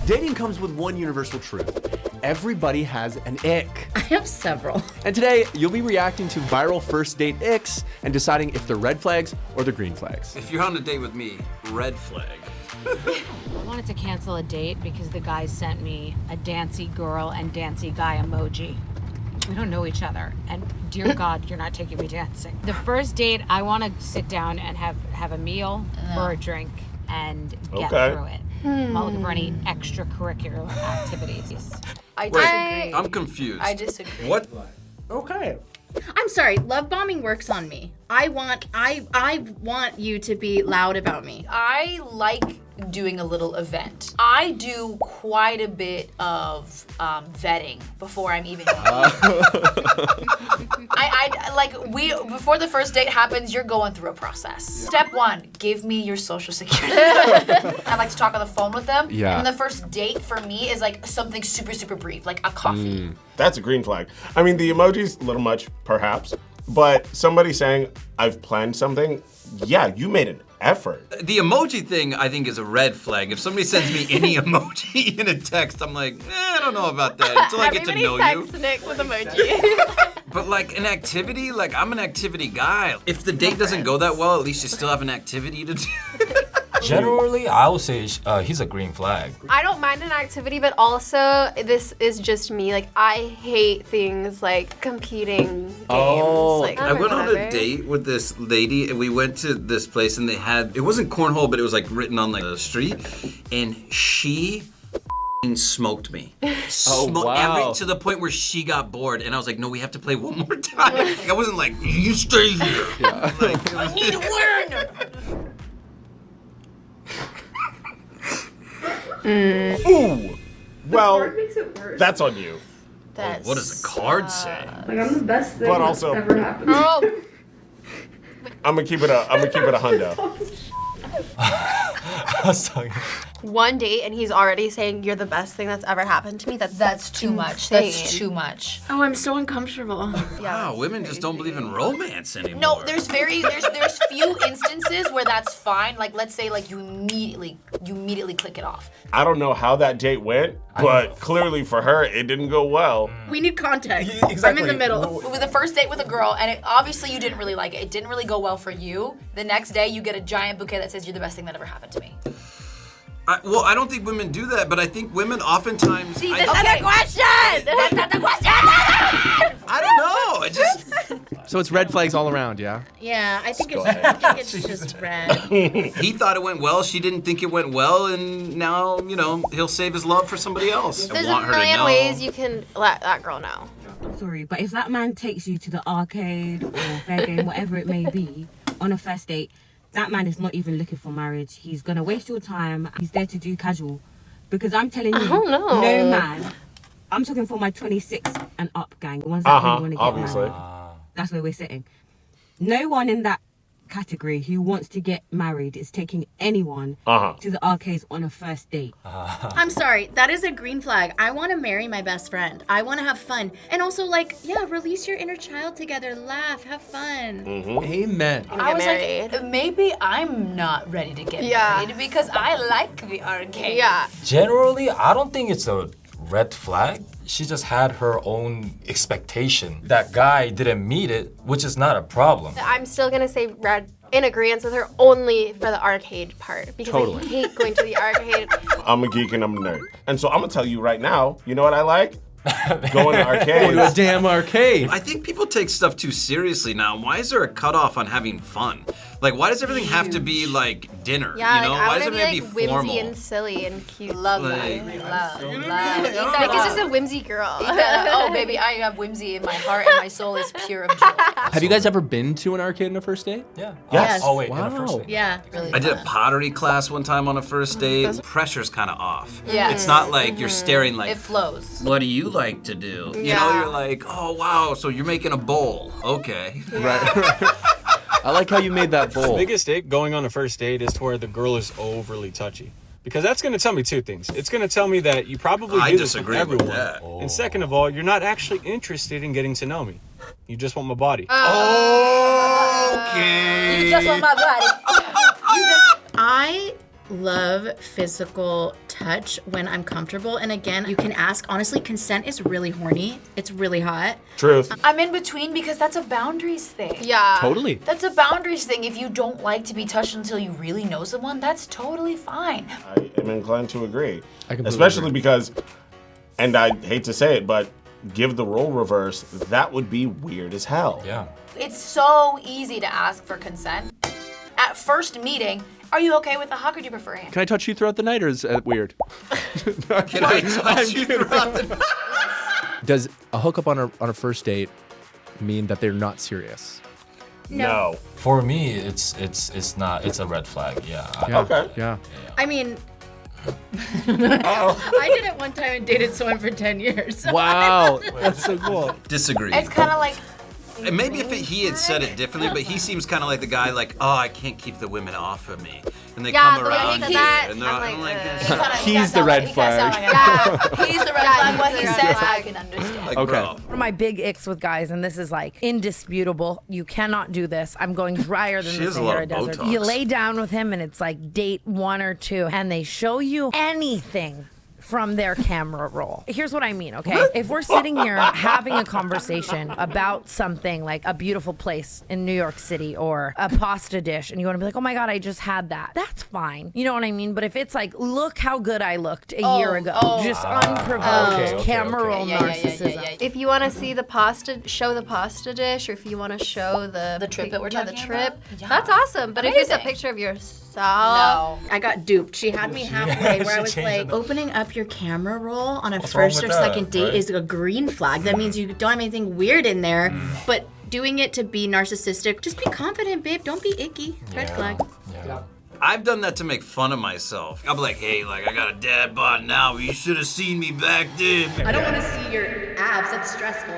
Dating comes with one universal truth. Everybody has an ick. I have several. And today, you'll be reacting to viral first date icks and deciding if they're red flags or they're green flags. If you're on a date with me, red flag. I wanted to cancel a date because the guy sent me a dancy girl and dancy guy emoji. We don't know each other, and dear God, you're not taking me dancing. The first date, I want to sit down and have a meal or a drink and get through it. I'm not looking for any extracurricular activities. I disagree. I'm confused. I disagree. What? Okay. I'm sorry, love bombing works on me. I want you to be loud about me. I like doing a little event. I do quite a bit of vetting before I'm even before the first date happens, you're going through a process. Step one, give me your social security. I like to talk on the phone with them. Yeah. And the first date for me is like something super, super brief, like a coffee. That's a green flag. I mean, the emoji's a little much, perhaps, but somebody saying, I've planned something, yeah, you made an effort. The emoji thing, I think, is a red flag. If somebody sends me any emoji in a text, I'm like, I don't know about that until I get to know you. Nick with emoji. But like an activity, like I'm an activity guy. If the date doesn't go that well, at least you still have an activity to do. Generally, I would say he's a green flag. I don't mind an activity, but also this is just me. Like I hate things like competing games. Like, I went on a date with this lady, and we went to this place, and they had, it wasn't cornhole, but it was like written on like the street, and she smoked me. Wow. To the point where she got bored, and I was like, no, we have to play one more time. Like, I wasn't like, you stay here. Yeah. Like, I need to learn. Ooh, well, that's on you. What does the card say? Like I'm the best thing But that's also- ever happened. oh, I'm gonna keep it a hundo. I was talking. one date and he's already saying you're the best thing that's ever happened to me. That's Too much. insane. That's too much. Oh, I'm so uncomfortable. Wow, women just don't believe in romance anymore. No, there's few instances where that's fine. Like let's say like you immediately click it off. I don't know how that date went, but clearly for her, it didn't go well. We need context. Exactly. I'm in the middle. With the first date with a girl, and obviously you didn't really like it. It didn't really go well for you. The next day you get a giant bouquet that says you're the best thing that ever happened to me. I don't think women do that, but I think women oftentimes. See, that's not the question. That's not the question. I don't know. I just. So it's red flags all around, yeah? Yeah, I think it's just red. He thought it went well. She didn't think it went well, and now he'll save his love for somebody else. There's I want a her to million know. ways you can let that girl know. Sorry, but if that man takes you to the arcade or fair game, whatever it may be, on a first date, that man is not even looking for marriage. He's gonna waste your time. He's there to do casual. Because I'm telling you, no man, I'm talking for my 26 and up gang, the ones that really want to get obviously. married. That's where we're sitting. No one in that category who wants to get married is taking anyone to the arcades on a first date. I'm sorry, that is a green flag. I want to marry my best friend. I want to have fun. And also release your inner child together, laugh, have fun. Amen. I was like, maybe I'm not ready to get married because I like the arcade. Yeah. Generally, I don't think it's a red flag. She just had her own expectation. That guy didn't meet it, which is not a problem. I'm still gonna say red in agreement with her only for the arcade part because I hate going to the arcade. I'm a geek and I'm a nerd. And so I'm gonna tell you right now, you know what I like? Going to arcades. Go to a damn arcade. I think people take stuff too seriously now. Why is there a cutoff on having fun? Like, why does everything have to be like dinner? Yeah, Why does I want everything to have be to be whimsy formal? and silly and cute. Love Like- that. Love. Nick is just a whimsy girl. Oh, baby, I have whimsy in my heart and my soul is pure of joy. Have you guys ever been to an arcade on a first date? Yeah. Yes. Oh wait, Wow. in the first date. Yeah. Really I did a fun. pottery class one time on a first date. Pressure's kind of off. Yeah. It's not like you're staring like, It flows. what do you like to do? You Yeah. know, you're like, oh wow, so you're making a bowl. Okay. Right. I like how you made that The bowl. biggest date going on a first date is to where the girl is overly touchy. Because that's going to tell me two things. It's going to tell me that you probably I do this with disagree with everyone. that. And second of all, you're not actually interested in getting to know me. You just want my body. Okay. You just want my body. I love physical touch when I'm comfortable. And again, you can ask. Honestly, consent is really horny. It's really hot. Truth. I'm in between because that's a boundaries thing. Yeah. Totally. That's a boundaries thing. If you don't like to be touched until you really know someone, that's totally fine. I am inclined to agree. I completely Especially agree. because, and I hate to say it, but give the role reverse, that would be weird as hell. Yeah. It's so easy to ask for consent. At first meeting, are you okay with a hug or do you prefer a hand? Can I touch you throughout the night, or is that weird? Can I touch you throughout the Does a hookup on a first date mean that they're not serious? No. For me, it's not. It's a red flag. Yeah. Okay. Yeah. I mean, I did it one time and dated someone for 10 years. So Wow, that's so cool. Disagree. It's kind of like, And maybe if he had said it differently, but he seems kind of like the guy like, oh, I can't keep the women off of me. And they Yeah, come the way he around said here that, and they're I'm like, He's the red flag. He's the red flag. What he he's the says, red I flag. can understand. Like, Okay. bro. One of my big icks with guys, and this is like indisputable. You cannot do this. I'm going drier than She the has a lot Sahara of Desert. Botox. You lay down with him, and it's like date 1 or 2, and they show you anything from their camera roll. Here's what I mean, okay? If we're sitting here having a conversation about something like a beautiful place in New York City or a pasta dish, and you want to be like, oh my God, I just had that. That's fine. You know what I mean? But if it's like, look how good I looked a year ago, just unprovoked camera roll narcissism. If you want to see the pasta, show the pasta dish, or if you want to show the trip that we're the talking trip, about? Yeah. that's awesome. But if it's a Amazing. picture of yourself, No. I got duped. She had me halfway where I She was changed like, it. opening up your camera roll on a wrong first or with that, second date right? is a green flag. That means you don't have anything weird in there. But doing it to be narcissistic, just be confident, babe. Don't be icky. Red flag. Yeah. I've done that to make fun of myself. I'll be like, hey, like I got a dad bod now, but you should have seen me back then. I don't want to see your abs. That's stressful.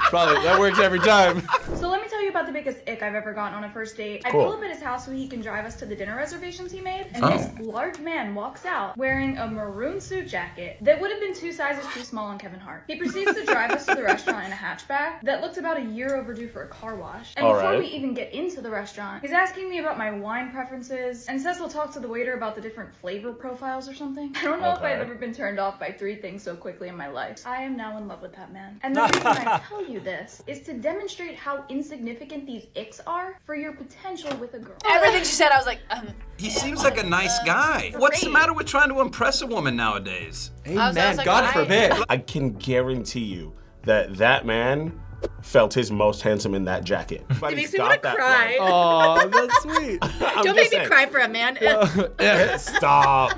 Probably that works every time. So let me tell you about the biggest ick I've ever gotten on a first date. I pull up at his house so he can drive us to the dinner reservations he made, and this large man walks out wearing a maroon suit jacket that would have been 2 sizes too small on Kevin Hart. He proceeds to drive us to the restaurant in a hatchback that looked about a year overdue for a car wash. And before we even get into the restaurant, he's asking me about my wine preferences and says we'll talk to the waiter about the different flavor profiles or something. I don't know if I've ever been turned off by 3 things so quickly in my life. I am now in love with that man. And the reason I tell you this is to demonstrate how insignificant these icks are for your potential with a girl. Everything she said, I was like, He seems like a nice guy. What's the matter with trying to impress a woman nowadays? Amen. like, God right. forbid. I can guarantee you that man felt his most handsome in that jacket. It makes me want to cry. Oh, that's sweet. Don't make me cry for a man. Stop.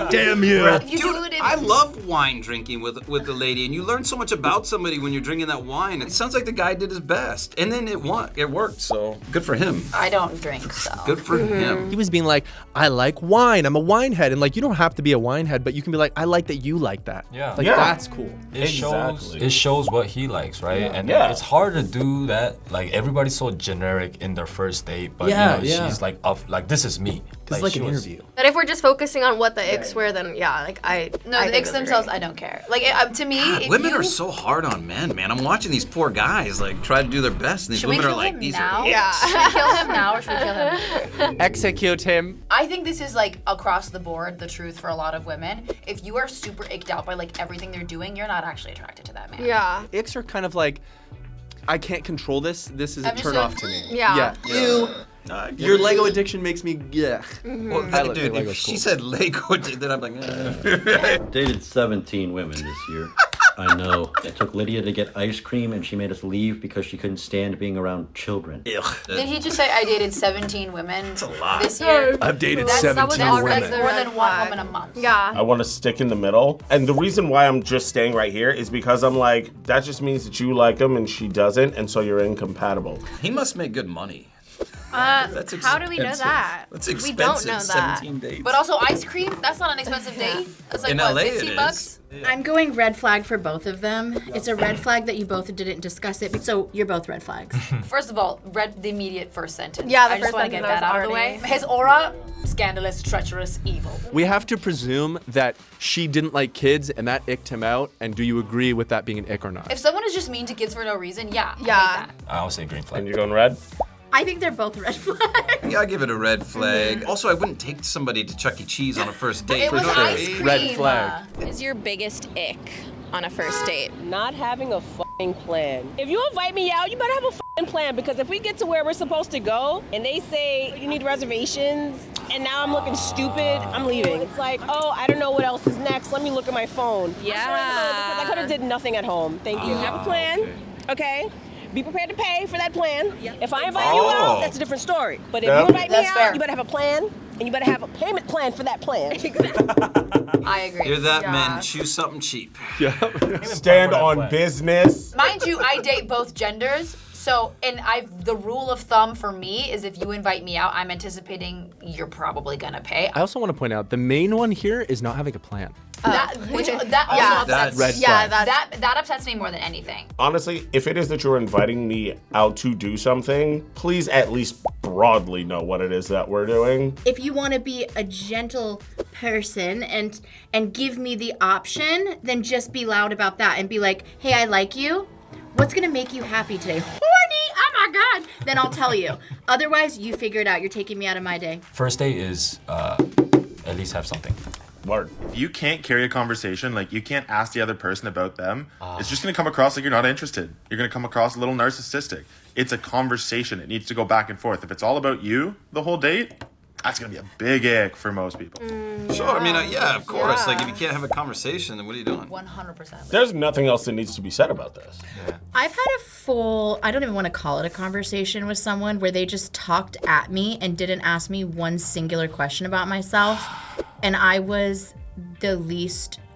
Damn you. you Dude, do it in I love wine drinking with the lady, and you learn so much about somebody when you're drinking that wine. It sounds like the guy did his best, and then it worked. So good for him. I don't drink, so. Good for him. He was being like, I like wine. I'm a wine head. And like, you don't have to be a wine head, but you can be like, I like that you like that. Yeah. Like, Yeah. that's cool. It shows what he likes, right? And Yeah. it's hard to do that. Like everybody's so generic in their first date, but Yeah, you know, yeah. she's like, like this is me. It's like she an was- interview. But if we're just focusing on what the icks were, then yeah, like No, the icks themselves, I don't care. Like, to me, if Women you, are so hard on men, man. I'm watching these poor guys like try to do their best, and these should we women are kill like, him these now? are Yeah. Should we kill him now or should we kill him? Execute him. I think this is like across the board the truth for a lot of women. If you are super icked out by like everything they're doing, you're not actually attracted to that man. Yeah. Icks are kind of like, I can't control this. This is a I'm just turn like, off to me. Yeah. You. Your Lego addiction makes me, yeah. Well, I look- dude, Lego's if she cool. said Lego, then I'm like, Dated 17 women this year. I know. I took Lydia to get ice cream and she made us leave because she couldn't stand being around children. Did he just say I dated 17 women lot. this year? I've dated That was 17 already women. the More red than flag. one woman a month. Yeah. I want to stick in the middle. And the reason why I'm just staying right here is because I'm like, that just means that you like him and she doesn't, and so you're incompatible. he must make good money. That's How do we know expensive. that? That's We expensive. don't know that. 17 dates. But also ice cream, that's not an expensive date. That's like In what, LA it 15 is. bucks? I'm going red flag for both of them. It's a red flag that you both didn't discuss it. So you're both red flags. First of all, read the immediate first sentence. Yeah, the I just first want to get sentence that was out of the way. already- His aura, scandalous, treacherous, evil. We have to presume that she didn't like kids and that icked him out. And do you agree with that being an ick or not? If someone is just mean to kids for no reason, yeah. I hate Yeah. that. I would say green And flag. you're going red? I think they're both red flags. Yeah, I give it a red flag. Also, I wouldn't take somebody to Chuck E. Cheese on a first date. It was ice cream. Red flag. Is your biggest ick on a first date? Not having a f***ing plan. If you invite me out, you better have a f***ing plan, because if we get to where we're supposed to go and they say you need reservations and now I'm looking stupid, I'm leaving. It's like, oh, I don't know what else is next. Let me look at my phone. Yeah. Because I could have did nothing at home. Thank you. Have a plan, okay? Be prepared to pay for that plan. If I invite you out, that's a different story. But if you invite me out, you better have a plan, and you better have a payment plan for that plan. I agree. Hear that, men? Choose something cheap. Stand on business. Mind you, I date both genders. So, and the rule of thumb for me is if you invite me out, I'm anticipating you're probably gonna pay. I also want to point out the main one here is not having a plan. That upsets red me. flag. That upsets me more than anything. Honestly, if it is that you're inviting me out to do something, please at least broadly know what it is that we're doing. If you want to be a gentle person and give me the option, then just be loud about that and be like, hey, I like you. What's gonna make you happy today? Horny? Oh my God. Then I'll tell you. Otherwise, you figure it out. You're taking me out of my day. First date is at least have something. Word. If you can't carry a conversation, like you can't ask the other person about them, it's just gonna come across like you're not interested. You're gonna come across a little narcissistic. It's a conversation. It needs to go back and forth. If it's all about you the whole date, that's gonna be a big ick for most people. Sure, I mean, yeah, of course. Like, if you can't have a conversation, then what are you doing? 100%. There's nothing else that needs to be said about this. I've had a full, I don't even want to call it a conversation with someone where they just talked at me and didn't ask me one singular question about myself. And I was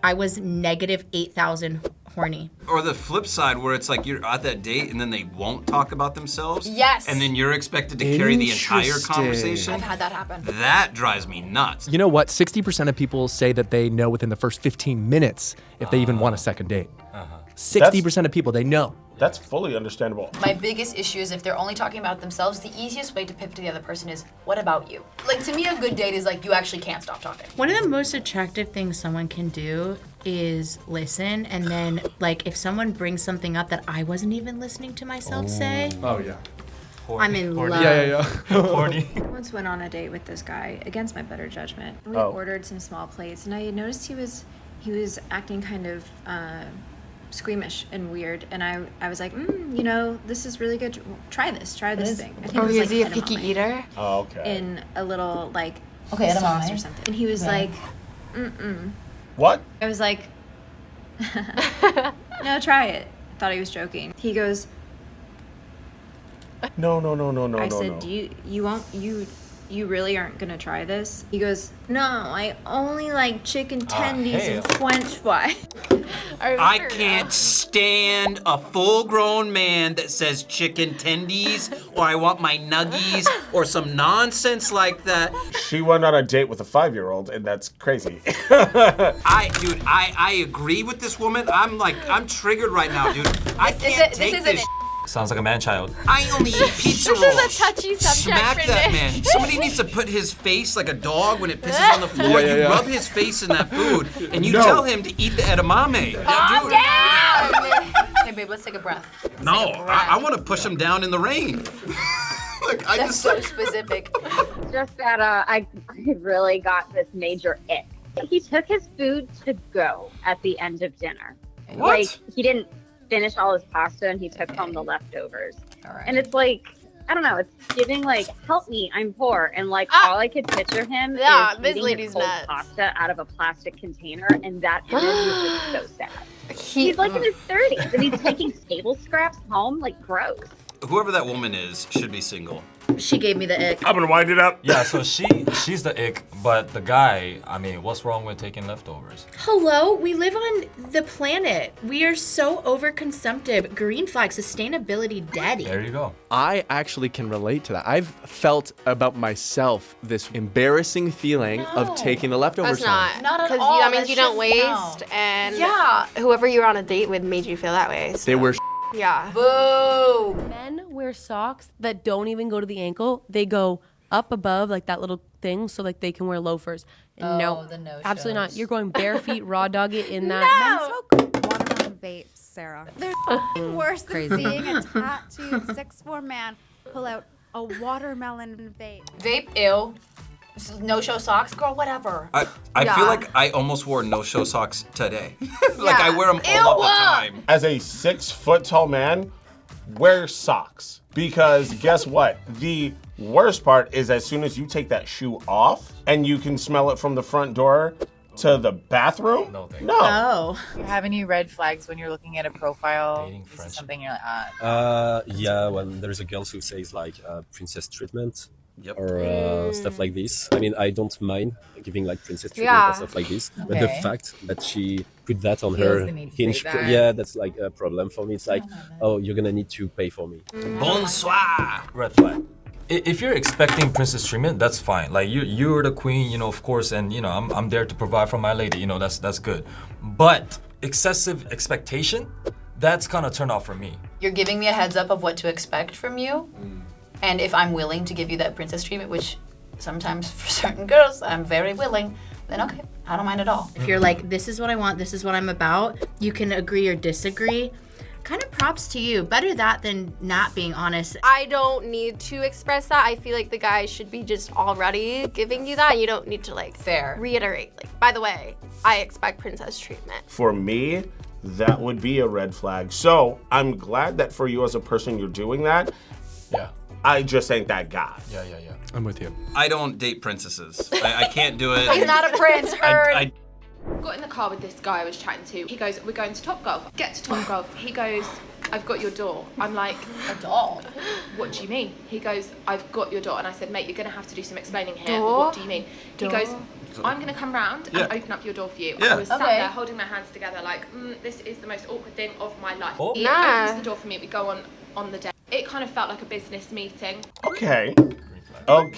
negative 8,000 horny. Or the flip side where it's like you're at that date and then they won't talk about themselves. Yes. And then you're expected to carry the entire Interesting. conversation. I've had that happen. That drives me nuts. You know what? 60% of people say that they know within the first 15 minutes if they even want a second date. 60% of people, they know. That's fully understandable. My biggest issue is if they're only talking about themselves, the easiest way to pivot to the other person is, what about you? Like, to me, a good date is like, you actually can't stop talking. One of the most attractive things someone can do is listen, and then, like, if someone brings something up that I wasn't even listening to myself say, Oh, yeah. I'm in love. Yeah. Horny. Once went on a date with this guy against my better judgment. We ordered some small plates, and I noticed he was acting kind of squeamish and weird, and I was like, you know, this is really good. Try this thing. And he was is he a like, picky eater? Oh, okay. in a little like Okay, sauce or something, and he was like, What? I was like, no, try it. I thought he was joking. He goes, No. I said, do you really aren't gonna try this? He goes, no, I only like chicken tendies and French fries. I can't stand a full-grown man that says chicken tendies or I want my nuggies or some nonsense like that. She went on a date with a 5-year-old, and that's crazy. I agree with this woman. I'm triggered right now, dude. I can't take this. Sounds like a man-child. I only eat pizza rolls. This is a touchy subject Smack for that Nick. man. Somebody needs to put his face like a dog when it pisses on the floor. You rub his face in that food, and you tell him to eat the edamame. Calm down! Hey, babe, let's take a breath. I want to push him down in the rain. That's so specific. Just that I really got this major ick. He took his food to go at the end of dinner. What? Like, he didn't finish all his pasta and he took home the leftovers. And it's like, I don't know, it's giving like, help me, I'm poor. And like, all I could picture him is this eating lady's his cold nuts. pasta out of a plastic container, and that image is just so sad. He's like in his 30s and he's taking table scraps home, like gross. Whoever that woman is should be single. She gave me the ick. I'm gonna wind it up. Yeah, so she's the ick, but the guy, I mean, what's wrong with taking leftovers? Hello, we live on the planet. We are so overconsumptive. Green flag, sustainability daddy. There you go. I actually can relate to that. I've felt about myself this embarrassing feeling of taking the leftovers That's home. not. Not at Because all. that means That's you don't just waste, and Yeah. whoever you were on a date with made you feel that way. So. They were Yeah. Boo! Men wear socks that don't even go to the ankle. They go up above, like that little thing, so like they can wear loafers. And no, the no absolutely not. shows. You're going bare feet, raw dog it in that. Watermelon vapes, Sarah. There's nothing worse than Crazy. seeing a tattooed 6'4" man pull out a watermelon vape. Vape, ew. No-show socks, girl, whatever. I feel like I almost wore no-show socks today. I wear them all the time. As a 6 foot tall man, wear socks. Because guess what? The worst part is as soon as you take that shoe off and you can smell it from the front door to the bathroom. No. Do you have any red flags when you're looking at a profile? Is it something you're like, Yeah, well, there's a girl who says like princess treatment. Or stuff like this. I mean, I don't mind giving like princess treatment and stuff like this, but the fact that she put that on her hinge, that's like a problem for me. It's like, oh, you're gonna need to pay for me. Bonsoir. Red flag. If you're expecting princess treatment, that's fine. Like you're the queen, you know, of course, and you know, I'm there to provide for my lady. You know, that's good. But excessive expectation, that's gonna turn off for me. You're giving me a heads up of what to expect from you. And if I'm willing to give you that princess treatment, which sometimes for certain girls, I'm very willing, then okay, I don't mind at all. If you're like, this is what I want, this is what I'm about, you can agree or disagree. Kind of props to you. Better that than not being honest. I don't need to express that. I feel like the guy should be just already giving you that. You don't need to like reiterate. Like, by the way, I expect princess treatment. For me, that would be a red flag. So I'm glad that for you as a person, you're doing that. Yeah. I just ain't that guy. Yeah. I'm with you. I don't date princesses. I can't do it. He's not a prince, I Got in the car with this guy I was chatting to. He goes, we're going to Topgolf. Get to Topgolf. He goes, I've got your door. I'm like, a door? What do you mean? He goes, I've got your door. And I said, mate, you're going to have to do some explaining here. Door? What do you mean? Door? He goes, I'm going to come round and open up your door for you. Yeah. I was sat there holding my hands together like, this is the most awkward thing of my life. Oh. He opens the door for me. We go on the deck. It kind of felt like a business meeting. Okay. I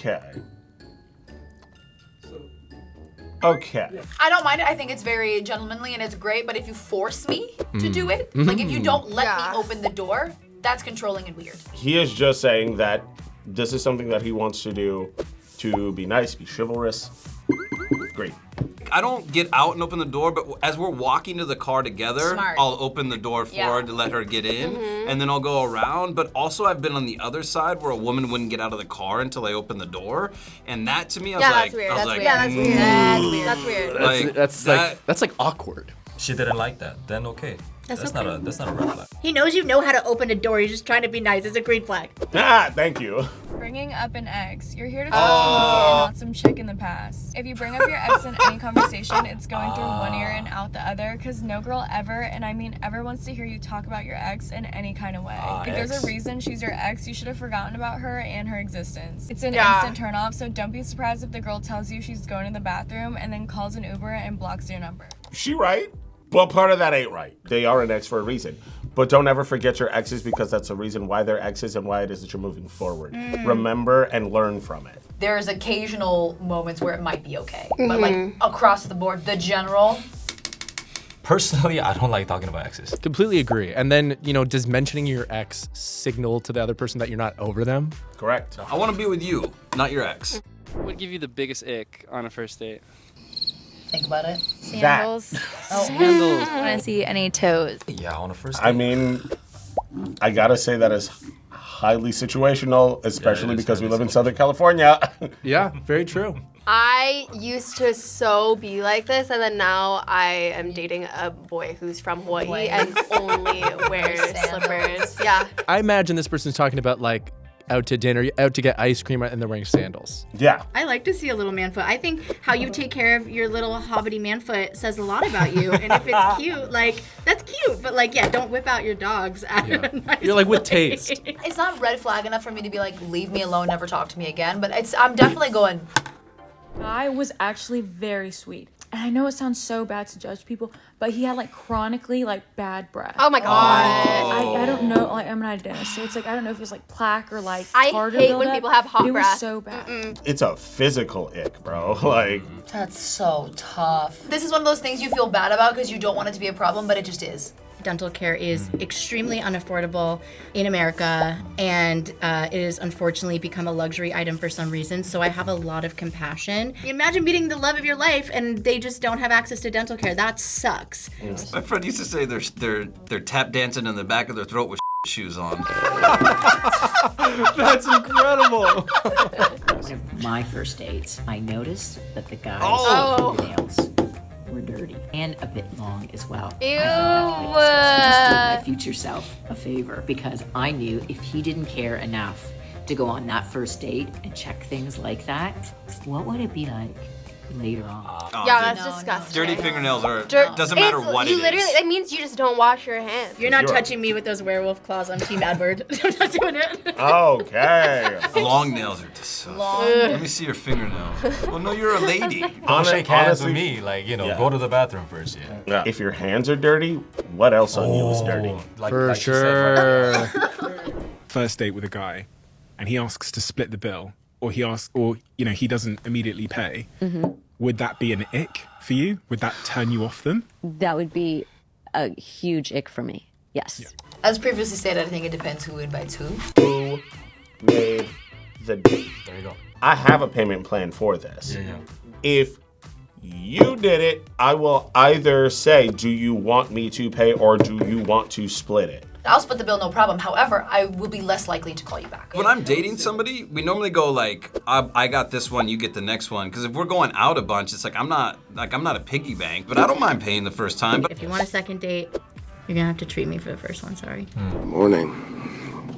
don't mind it. I think it's very gentlemanly and it's great, but if you force me to do it, like if you don't let me open the door, that's controlling and weird. He is just saying that this is something that he wants to do to be nice, be chivalrous. Great. I don't get out and open the door, but as we're walking to the car together, Smart. I'll open the door for her to let her get in, and then I'll go around. But also, I've been on the other side where a woman wouldn't get out of the car until I opened the door, and that to me, I was like, That's weird. That's like awkward. She didn't like that. Then okay. That's not a red flag. He knows you know how to open a door. He's just trying to be nice. It's a green flag. Thank you. Bringing up an ex. You're here to talk to me and not some chick in the past. If you bring up your ex in any conversation, it's going through one ear and out the other, because no girl ever, and I mean ever, wants to hear you talk about your ex in any kind of way. If there's a reason she's your ex, you should have forgotten about her and her existence. It's an instant turn off, so don't be surprised if the girl tells you she's going to the bathroom and then calls an Uber and blocks your number. She right? Well, part of that ain't right. They are an ex for a reason. But don't ever forget your exes, because that's the reason why they're exes and why it is that you're moving forward. Remember and learn from it. There's occasional moments where it might be okay, but like across the board, the general. Personally, I don't like talking about exes. Completely agree. And then, does mentioning your ex signal to the other person that you're not over them? Correct. I want to be with you, not your ex. What would give you the biggest ick on a first date? Think about it. Sandals. Sandals. I want to see any toes. Yeah, on a first date. I mean, I gotta say that is highly situational, especially because we live in Southern California. Yeah, very true. I used to so be like this, and then now I am dating a boy who's from Hawaii and only wears slippers. Yeah. I imagine this person's talking about like out to dinner, out to get ice cream, and they're wearing sandals. Yeah. I like to see a little man foot. I think how you take care of your little hobbity man foot says a lot about you. And if it's cute, like, that's cute. But like, yeah, don't whip out your dogs. You're like with taste. It's not red flag enough for me to be like, leave me alone, never talk to me again. But I'm definitely going. Guy was actually very sweet. And I know it sounds so bad to judge people, but he had like chronically like bad breath. Oh my god. I don't know, like I'm not a dentist, so it's like I don't know if it's like plaque or like I tartar hate when buildup, people have hot but breath. It was so bad. It's a physical ick, bro. Like, That's so tough. This is one of those things you feel bad about because you don't want it to be a problem, but it just is. Dental care is extremely unaffordable in America, and it has unfortunately become a luxury item for some reason. So I have a lot of compassion. Imagine meeting the love of your life and they just don't have access to dental care. That sucks. My friend used to say they're tap dancing in the back of their throat with shoes on. That's incredible. One of my first dates, I noticed that the guy's nails were dirty and a bit long as well. Ew. I just did my future self a favor because I knew if he didn't care enough to go on that first date and check things like that, what would it be like later on? Yeah, that's disgusting. Dirty fingernails doesn't matter what it is. Literally, that means you just don't wash your hands. You're not touching me with those werewolf claws on Team Edward. I'm not doing it. Okay. Long nails are disgusting. Let me see your fingernails. Well, no, you're a lady. Don't shake hands with honestly- me. Like, go to the bathroom first. Yeah. If your hands are dirty, what else on you is dirty? For sure. First date with a guy, and he asks to split the bill, or he doesn't immediately pay. Would that be an ick for you? Would that turn you off them? That would be a huge ick for me. Yes. As previously said, I think it depends who invites who. Who made the date? There you go. I have a payment plan for this. Yeah. If you did it, I will either say, do you want me to pay or do you want to split it? I'll split the bill, no problem. However, I will be less likely to call you back. When I'm dating somebody, we normally go like, I got this one, you get the next one. Because if we're going out a bunch, it's like I'm not a piggy bank, but I don't mind paying the first time. But If you want a second date, you're gonna have to treat me for the first one. Sorry. Good morning.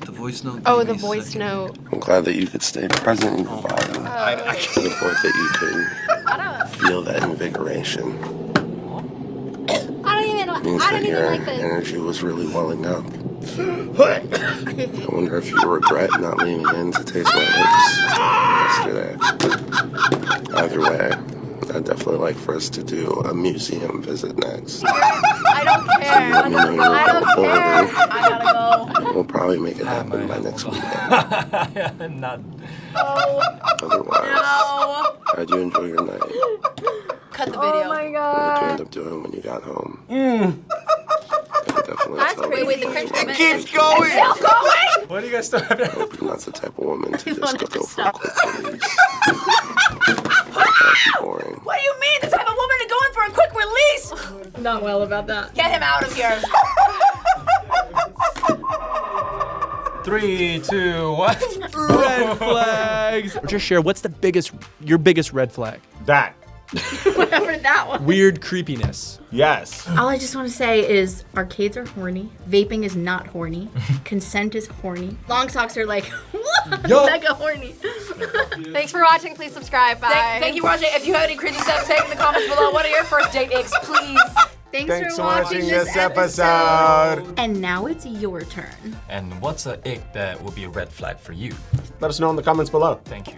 The voice note. Oh, the voice note. I'm glad that you could stay present in your body. To the point that you could feel that invigoration. It means that your energy was really welling up. I wonder if you regret not leaning in to taste my lips yesterday. Either way, I'd definitely like for us to do a museum visit next. I don't care. So let me know your I don't care. availability. I gotta go. We'll probably make it happen by next weekend. Not. Otherwise, how'd you enjoy your night? Cut the video. Oh my What did you god. end up doing when you got home? I could definitely That's tell crazy. that Wait, the you cringe enjoyed moment your keeps going. vacation. It's still going. What do you guys still have? I hope you're not the type of woman to just go for a quick release. Boring. What do you mean? The type of woman to go in for a quick release? Not well about that. Get him out of here. 3, 2, 1. Red flags. Just share what's your biggest red flag? That. Whatever that was. Weird creepiness. Yes. All I just want to say is arcades are horny. Vaping is not horny. Consent is horny. Long socks are like mega horny. Thanks for watching. Please subscribe. Bye. Thank you for watching. If you have any cringy stuff, say it in the comments below. What are your first date icks, please? Thanks for watching this episode. And now it's your turn. And what's an ick that would be a red flag for you? Let us know in the comments below. Thank you.